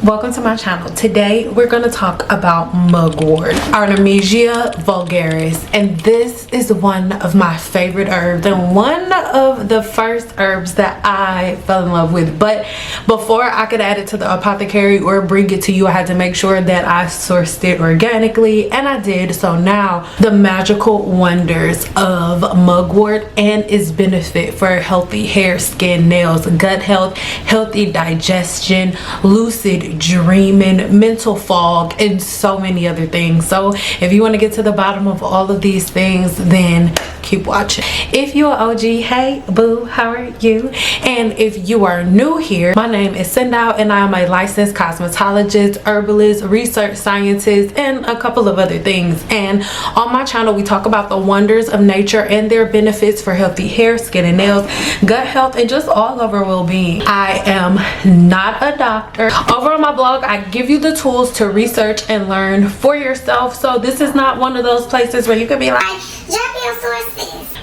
Welcome to my channel. Today we're going to talk about mugwort, Artemisia vulgaris, and this is one of my favorite herbs and one of the first herbs that I fell in love with. But before I could add it to the apothecary or bring it to you, I had to make sure that I sourced it organically, and I did. So now the magical wonders of mugwort and its benefit for healthy hair, skin, nails, gut health, healthy digestion, lucid dreaming, mental fog, and so many other things. So if you want to get to the bottom of all of these things, then keep watching. If you're OG, hey boo, how are you? And if you are new here, my name is Sendao and I am a licensed cosmetologist, herbalist, research scientist, and a couple of other things. And on my channel we talk about the wonders of nature and their benefits for healthy hair, skin and nails, gut health, and just all over well-being. I am not a doctor. Over on my blog I give you the tools to research and learn for yourself. So this is not one of those places where you could be like, drop your sources.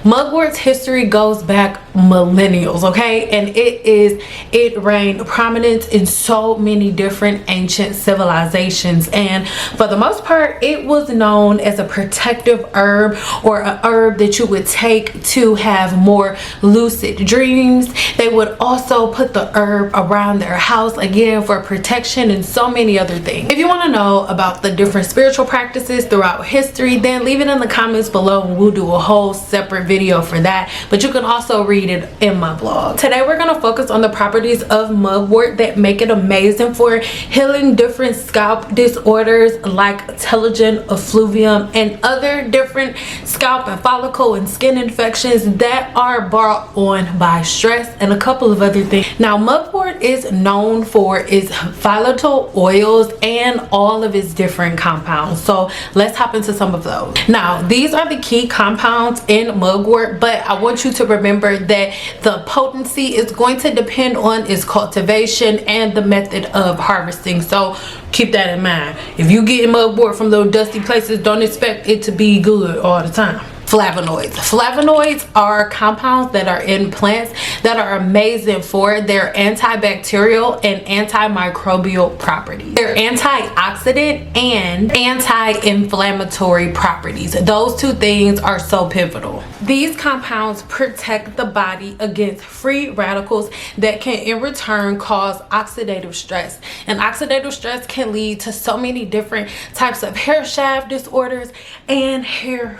Mugwort's history goes back millennials, okay, and it reigned prominence in so many different ancient civilizations, and for the most part it was known as a protective herb, or a herb that you would take to have more lucid dreams. They would also put the herb around their house, again, for protection and so many other things. If you want to know about the different spiritual practices throughout history, then leave it in the comments below and we'll do a whole separate video for that, but you can also read it in my blog. Today we're going to focus on the properties of mugwort that make it amazing for healing different scalp disorders like telogen effluvium and other different scalp and follicle and skin infections that are brought on by stress and a couple of other things. Now mugwort is known for its volatile oils and all of its different compounds, so let's hop into some of those. Now these are the key compounds in mugwort, but I want you to remember that the potency is going to depend on its cultivation and the method of harvesting, so keep that in mind. If you get mugwort from those dusty places, don't expect it to be good all the time. Flavonoids are compounds that are in plants that are amazing for their antibacterial and antimicrobial properties. They're antioxidant and anti-inflammatory properties. Those two things are so pivotal. These compounds protect the body against free radicals that can in return cause oxidative stress. And oxidative stress can lead to so many different types of hair shaft disorders and hair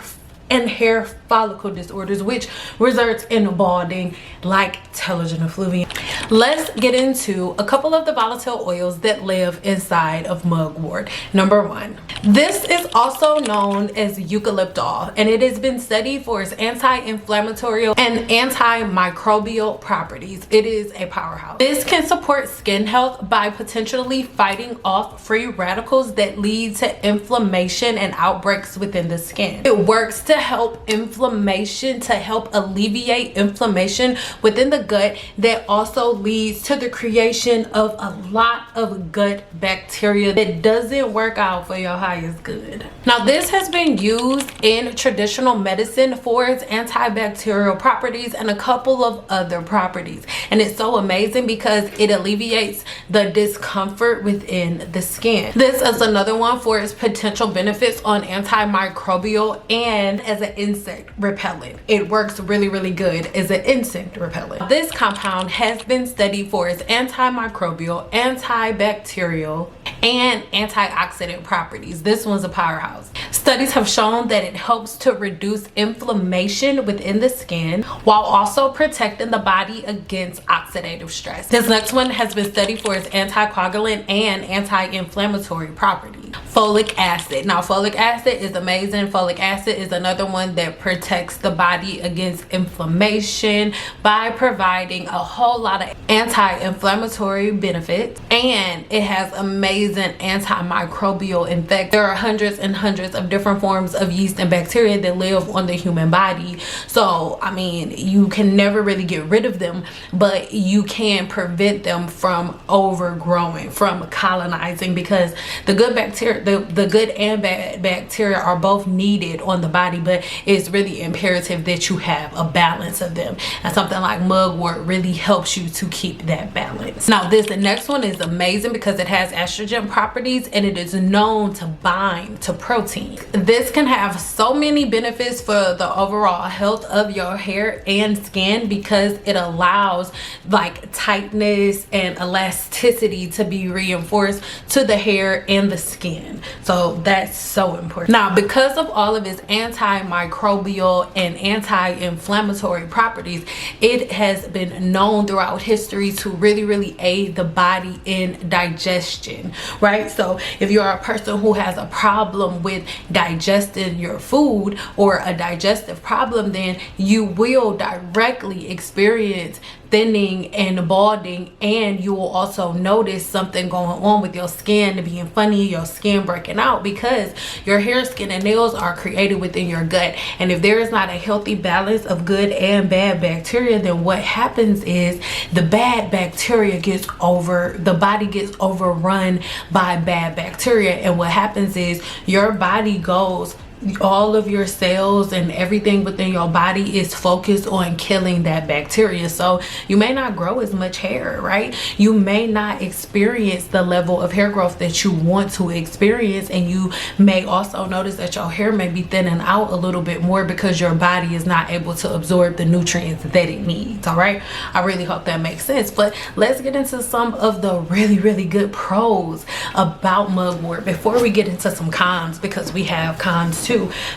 follicle disorders, which results in balding like telogen effluvium. Let's get into a couple of the volatile oils that live inside of mugwort. Number one, this is also known as eucalyptol, and it has been studied for its anti-inflammatory and antimicrobial properties. It is a powerhouse. This can support skin health by potentially fighting off free radicals that lead to inflammation and outbreaks within the skin. It works to help inflammation, to help alleviate inflammation within the gut that also leads to the creation of a lot of gut bacteria that doesn't work out for your highest good. Now this has been used in traditional medicine for its antibacterial properties and a couple of other properties, and it's so amazing because it alleviates the discomfort within the skin. This is another one for its potential benefits on antimicrobial and as an insect repellent. It works really good as an insect repellent. This compound has been studied for its antimicrobial, antibacterial, and antioxidant properties. This one's a powerhouse. Studies have shown that it helps to reduce inflammation within the skin while also protecting the body against oxidative stress. This next one has been studied for its anticoagulant and anti-inflammatory properties. Folic acid. Now folic acid is amazing. Folic acid is another one that protects the body against inflammation by providing a whole lot of anti-inflammatory benefits, and it has amazing antimicrobial effect. There are hundreds and hundreds of different forms of yeast and bacteria that live on the human body, so I mean you can never really get rid of them, but you can prevent them from overgrowing, from colonizing, because the good bacteria the good and bad bacteria are both needed on the body, but it's really imperative that you have a balance of them, and something like mugwort really helps you to keep that balance. Now the next one is amazing because it has estrogen properties and it is known to bind to protein. This can have so many benefits for the overall health of your hair and skin because it allows like tightness and elasticity to be reinforced to the hair and the skin. So that's so important. Now, because of all of its antimicrobial and anti-inflammatory properties, it has been known throughout history to really aid the body in digestion, right? So if you're a person who has a problem with digesting your food or a digestive problem, then you will directly experience thinning and balding, and you will also notice something going on with your skin being funny, your skin breaking out, because your hair, skin, and nails are created within your gut. And if there is not a healthy balance of good and bad bacteria, then what happens is the bad bacteria the body gets overrun by bad bacteria, and what happens is your body goes, all of your cells and everything within your body is focused on killing that bacteria. So you may not grow as much hair, right? You may not experience the level of hair growth that you want to experience, and you may also notice that your hair may be thinning out a little bit more because your body is not able to absorb the nutrients that it needs. All right, I really hope that makes sense. But let's get into some of the really good pros about mugwort before we get into some cons, because we have cons too.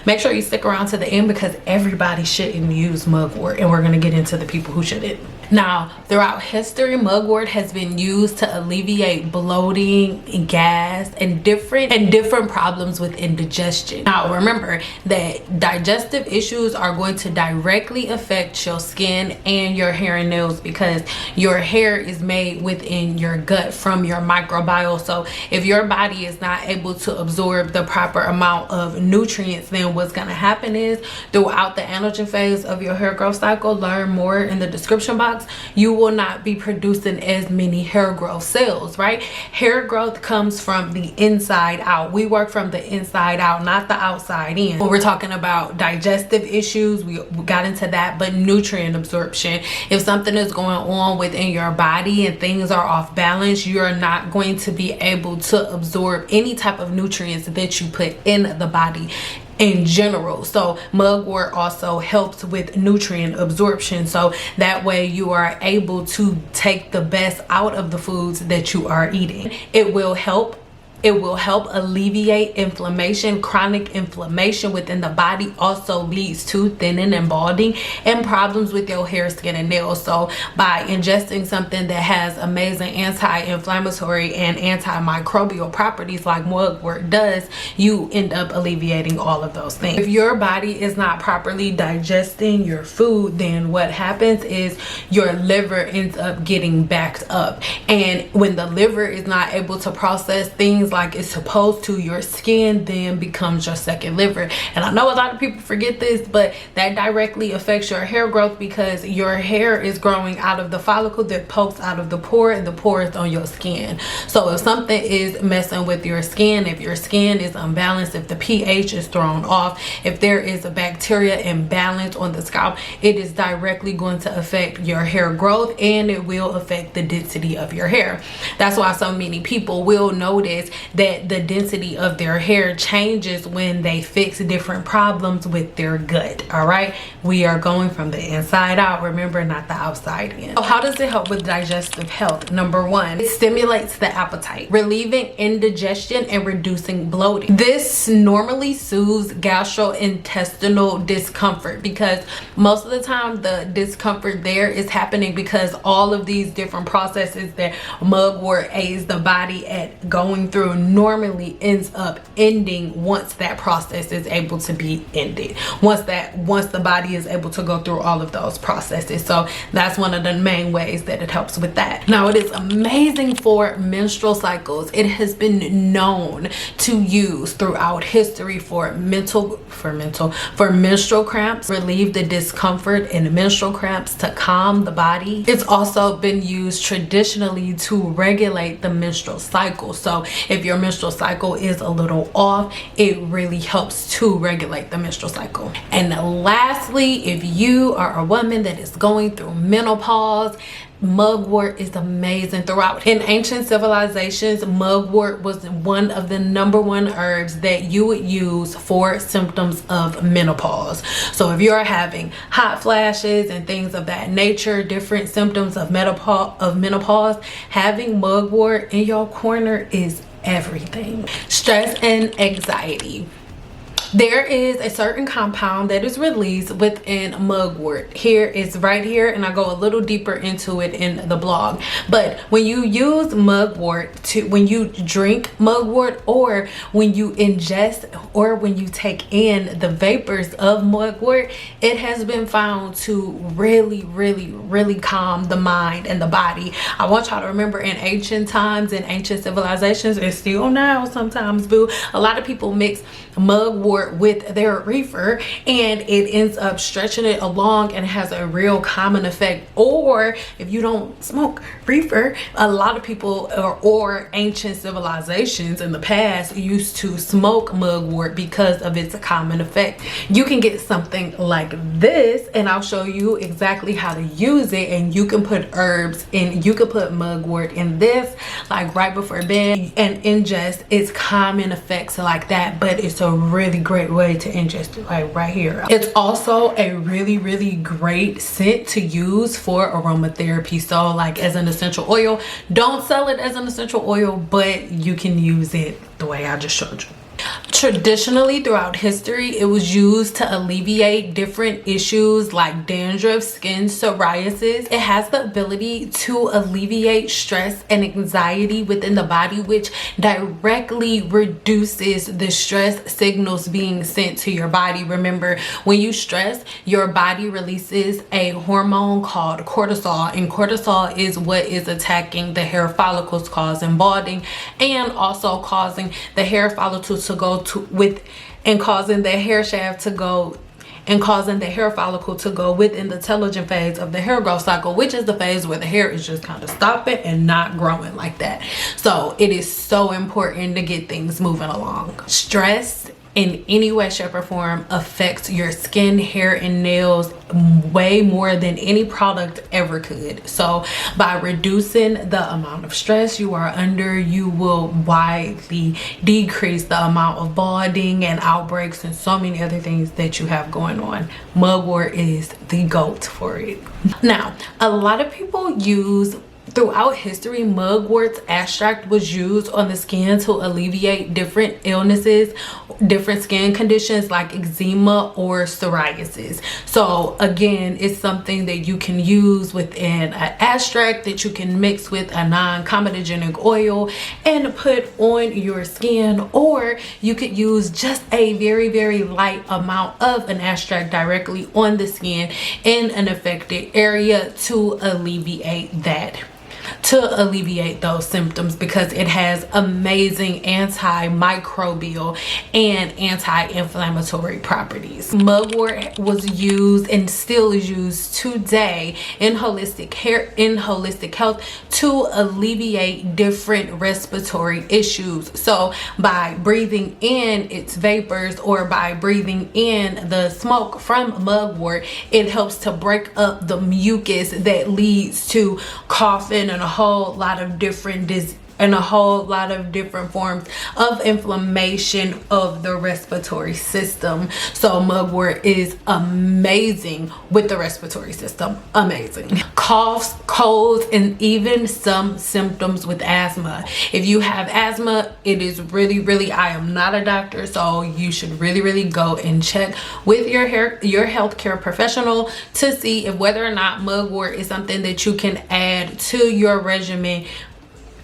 Make sure you stick around to the end because everybody shouldn't use mugwort, and we're going to get into the people who shouldn't. Now, throughout history, mugwort has been used to alleviate bloating and gas and different problems with indigestion. Now, remember that digestive issues are going to directly affect your skin and your hair and nails because your hair is made within your gut from your microbiome. So if your body is not able to absorb the proper amount of nutrients, then what's going to happen is throughout the anagen phase of your hair growth cycle, learn more in the description box, you will not be producing as many hair growth cells, right? Hair growth comes from the inside out. We work from the inside out, not the outside in. When we're talking about digestive issues, we got into that, but nutrient absorption. If something is going on within your body and things are off balance, you're not going to be able to absorb any type of nutrients that you put in the body in general. So mugwort also helps with nutrient absorption, so that way you are able to take the best out of the foods that you are eating. It will help alleviate inflammation. Chronic inflammation within the body also leads to thinning and balding and problems with your hair, skin, and nails. So by ingesting something that has amazing anti-inflammatory and antimicrobial properties like mugwort does, you end up alleviating all of those things. If your body is not properly digesting your food, then what happens is your liver ends up getting backed up, and when the liver is not able to process things like it's supposed to, your skin then becomes your second liver. And I know a lot of people forget this, but that directly affects your hair growth because your hair is growing out of the follicle that pokes out of the pore, and the pore is on your skin. So if something is messing with your skin, if your skin is unbalanced, if the pH is thrown off, if there is a bacteria imbalance on the scalp, it is directly going to affect your hair growth, and it will affect the density of your hair. That's why so many people will notice that the density of their hair changes when they fix different problems with their gut. All right, we are going from the inside out, remember, not the outside in. So how does it help with digestive health? Number one, it stimulates the appetite, relieving indigestion and reducing bloating. This normally soothes gastrointestinal discomfort because most of the time the discomfort there is happening because all of these different processes that mugwort aids the body at going through normally ends up ending once that process is able to be ended, once the body is able to go through all of those processes. So that's one of the main ways that it helps with that. Now, it is amazing for menstrual cycles. It has been known to use throughout history for menstrual cramps, relieve the discomfort in menstrual cramps, to calm the body. It's also been used traditionally to regulate the menstrual cycle. So if your menstrual cycle is a little off, it really helps to regulate the menstrual cycle. And lastly, if you are a woman that is going through menopause, mugwort is amazing. Throughout in ancient civilizations, mugwort was one of the #1 herbs that you would use for symptoms of menopause. So if you're having hot flashes and things of that nature, different symptoms of menopause, having mugwort in your corner is everything. Stress and anxiety. There is a certain compound that is released within mugwort. Here is right here, and I go a little deeper into it in the blog. But when you use mugwort, when you drink mugwort, or when you ingest, or when you take in the vapors of mugwort, it has been found to really calm the mind and the body. I want y'all to remember, in ancient times, in ancient civilizations, and still now sometimes, boo, a lot of people mix mugwort with their reefer, and it ends up stretching it along and has a real common effect. Or if you don't smoke reefer, a lot of people or ancient civilizations in the past used to smoke mugwort because of its common effect. You can get something like this, and I'll show you exactly how to use it. And you can put herbs in, you can put mugwort in this like right before bed and ingest its common effects like that. But it's a really great way to ingest it, like right here. It's also a really great scent to use for aromatherapy. So like as an essential oil, don't sell it as an essential oil, but you can use it the way I just showed you. Traditionally, throughout history, it was used to alleviate different issues like dandruff, skin, psoriasis. It has the ability to alleviate stress and anxiety within the body, which directly reduces the stress signals being sent to your body. Remember, when you stress, your body releases a hormone called cortisol, and cortisol is what is attacking the hair follicles, causing balding, and also causing the hair follicles to go to with, and causing the hair shaft to go, and causing the hair follicle to go within the telogen phase of the hair growth cycle, which is the phase where the hair is just kind of stopping and not growing like that. So it is so important to get things moving along. Stress in any way, shape, or form affects your skin, hair, and nails way more than any product ever could. So by reducing the amount of stress you are under, you will widely decrease the amount of balding and outbreaks and so many other things that you have going on. Mugwort is the GOAT for it. Now, a lot of people use, throughout history, mugwort's extract was used on the skin to alleviate different illnesses, different skin conditions like eczema or psoriasis. So again, it's something that you can use within an extract that you can mix with a non-comedogenic oil and put on your skin, or you could use just a very light amount of an extract directly on the skin in an affected area to alleviate those symptoms, because it has amazing antimicrobial and anti-inflammatory properties. Mugwort was used and still is used today in holistic health to alleviate different respiratory issues. So by breathing in its vapors, or by breathing in the smoke from mugwort, it helps to break up the mucus that leads to coughing and a whole lot of different forms of inflammation of the respiratory system. So mugwort is amazing with the respiratory system. Amazing. Coughs, colds, and even some symptoms with asthma. If you have asthma, it is really, I am not a doctor, so you should really go and check with your healthcare professional to see if whether or not mugwort is something that you can add to your regimen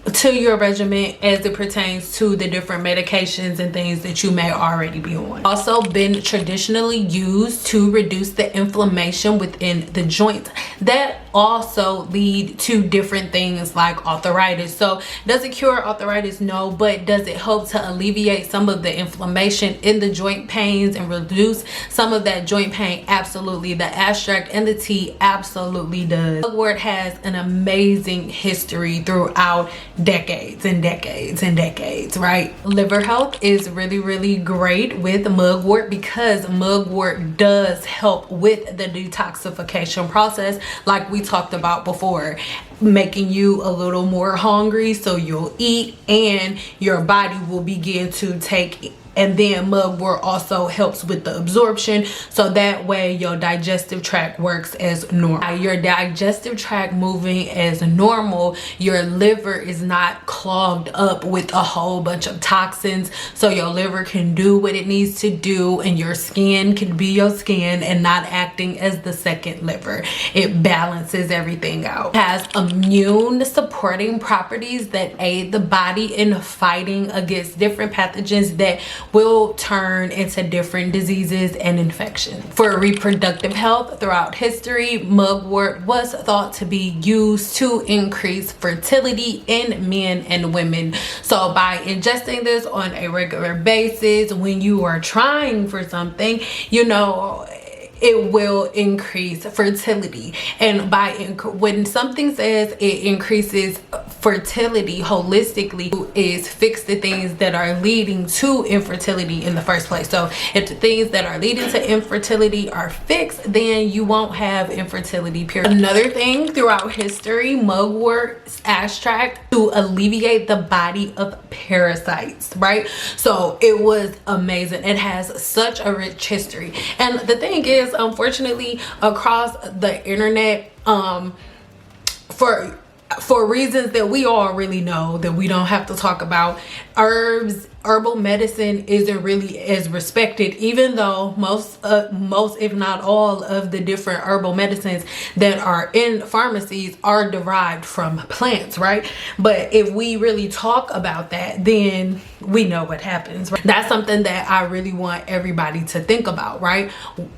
as it pertains to the different medications and things that you may already be on. Also been traditionally used to reduce the inflammation within the joints that also lead to different things like arthritis. So does it cure arthritis? No, but does it help to alleviate some of the inflammation in the joint pains and reduce some of that joint pain? Absolutely. The extract and the tea absolutely does. Mugwort has an amazing history throughout decades and decades and decades, right? Liver health is really great with mugwort because mugwort does help with the detoxification process, like we talked about before, making you a little more hungry, so you'll eat and your body will begin to take. And then mugwort also helps with the absorption, so that way your digestive tract works as normal. Your digestive tract moving as normal, your liver is not clogged up with a whole bunch of toxins, so your liver can do what it needs to do and your skin can be your skin and not acting as the second liver. It balances everything out. It has immune supporting properties that aid the body in fighting against different pathogens that will turn into different diseases and infections. For reproductive health, throughout history, mugwort was thought to be used to increase fertility in men and women. So by ingesting this on a regular basis, when you are trying for something, you know, it will increase fertility. And when something says it increases fertility holistically, is fix the things that are leading to infertility in the first place. So if the things that are leading to infertility are fixed, then you won't have infertility, period. Another thing throughout history, mugwort extract to alleviate the body of parasites, right? So it was amazing. It has such a rich history. And the thing is, unfortunately, across the internet, for reasons that we all really know that we don't have to talk about, herbal medicine isn't really as respected, even though most if not all of the different herbal medicines that are in pharmacies are derived from plants, right? But if we really talk about that, then we know what happens, right? That's something that I really want everybody to think about, right?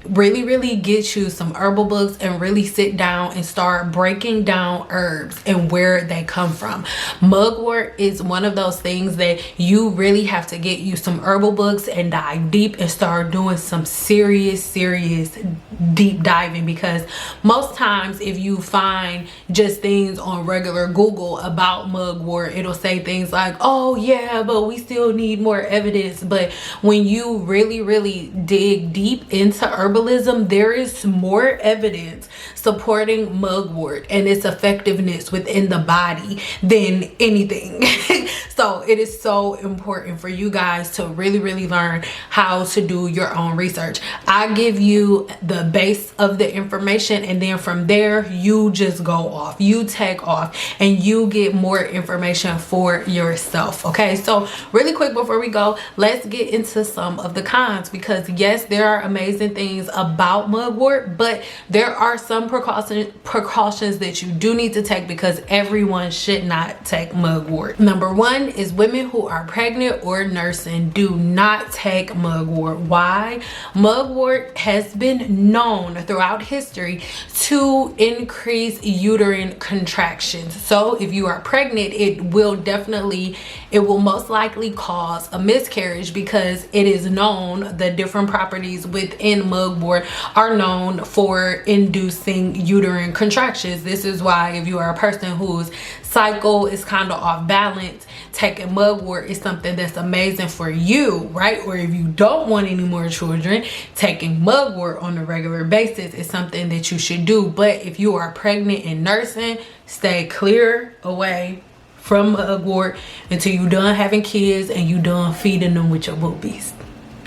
Really get you some herbal books and really sit down and start breaking down herbs and where they come from. Mugwort is one of those things that you really have to get you some herbal books and dive deep and start doing some serious deep diving, because most times if you find just things on regular Google about mugwort, it'll say things like, oh yeah, but we still need more evidence. But when you really dig deep into herbalism, there is more evidence supporting mugwort and its effectiveness within the body than anything. So it is so important for you guys to really learn how to do your own research. I give you the base of the information, and then from there you just go off, you take off, and you get more information for yourself. Okay, so really quick before we go, let's get into some of the cons, because yes, there are amazing things about mugwort, but there are some precautions that you do need to take, because everyone should not take mugwort. Number one is women who are pregnant or nursing. Do not take mugwort. Why? Mugwort has been known throughout history to increase uterine contractions. So if you are pregnant, it will most likely cause a miscarriage, because it is known the different properties within mugwort are known for inducing uterine contractions. This is why if you are a person whose cycle is kind of off balance, taking mugwort is something that's amazing for you, right? Or if you don't want any more children, taking mugwort on a regular basis is something that you should do. But if you are pregnant and nursing, stay clear away from mugwort until you done having kids and you done feeding them with your boobies.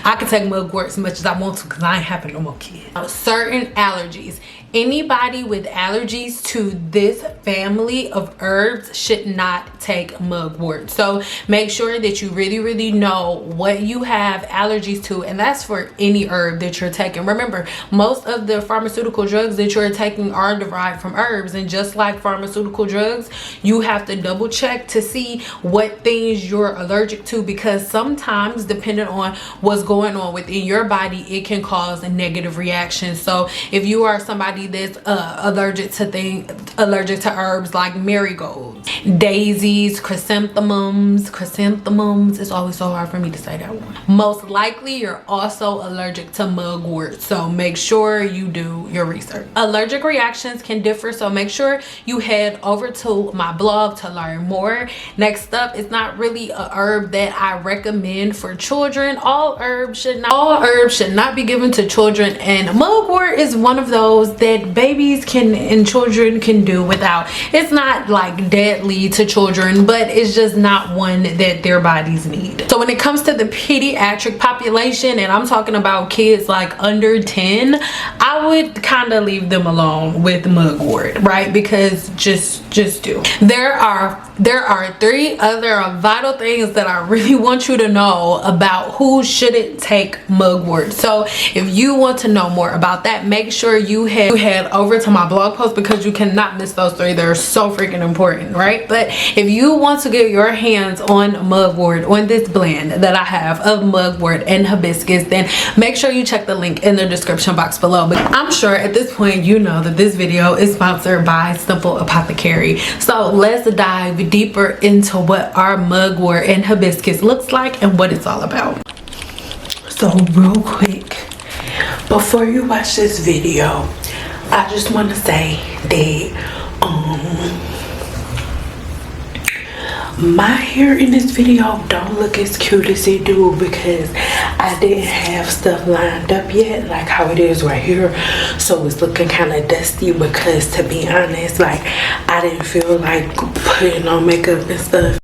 I can take mugwort as much as I want to, because I ain't having no more kids. Certain allergies. Anybody with allergies to this family of herbs should not take mugwort. So make sure that you really know what you have allergies to, and that's for any herb that you're taking. Remember, most of the pharmaceutical drugs that you're taking are derived from herbs, and just like pharmaceutical drugs, you have to double check to see what things you're allergic to, because sometimes depending on what's going going on within your body, it can cause a negative reaction. So if you are somebody that's allergic to herbs like marigolds, daisies, chrysanthemums, it's always so hard for me to say that one. Most likely you're also allergic to mugwort, so make sure you do your research. Allergic reactions can differ, so make sure you head over to my blog to learn more. Next up, it's not really a herb that I recommend for children. All herbs should not be given to children, and mugwort is one of those that babies can and children can do without. It's not like deadly to children, but it's just not one that their bodies need. So when it comes to the pediatric population, and I'm talking about kids like under 10, I would kind of leave them alone with mugwort, right? Because just do. There are 3 other vital things that I really want you to know about who shouldn't take mugwort. So if you want to know more about that, make sure you head over to my blog post, because you cannot miss those 3. They're so freaking important, right? But if you want to get your hands on mugwort, on this blend that I have of mugwort and hibiscus, then make sure you check the link in the description box below. But I'm sure at this point you know that this video is sponsored by Simple Apothecary. So let's dive deeper into what our mugwort and hibiscus looks like and what it's all about. So real quick, before you watch this video, I just want to say that my hair in this video don't look as cute as it do, because I didn't have stuff lined up yet like how it is right here. So it's looking kind of dusty, because to be honest, like I didn't feel like putting on makeup and stuff.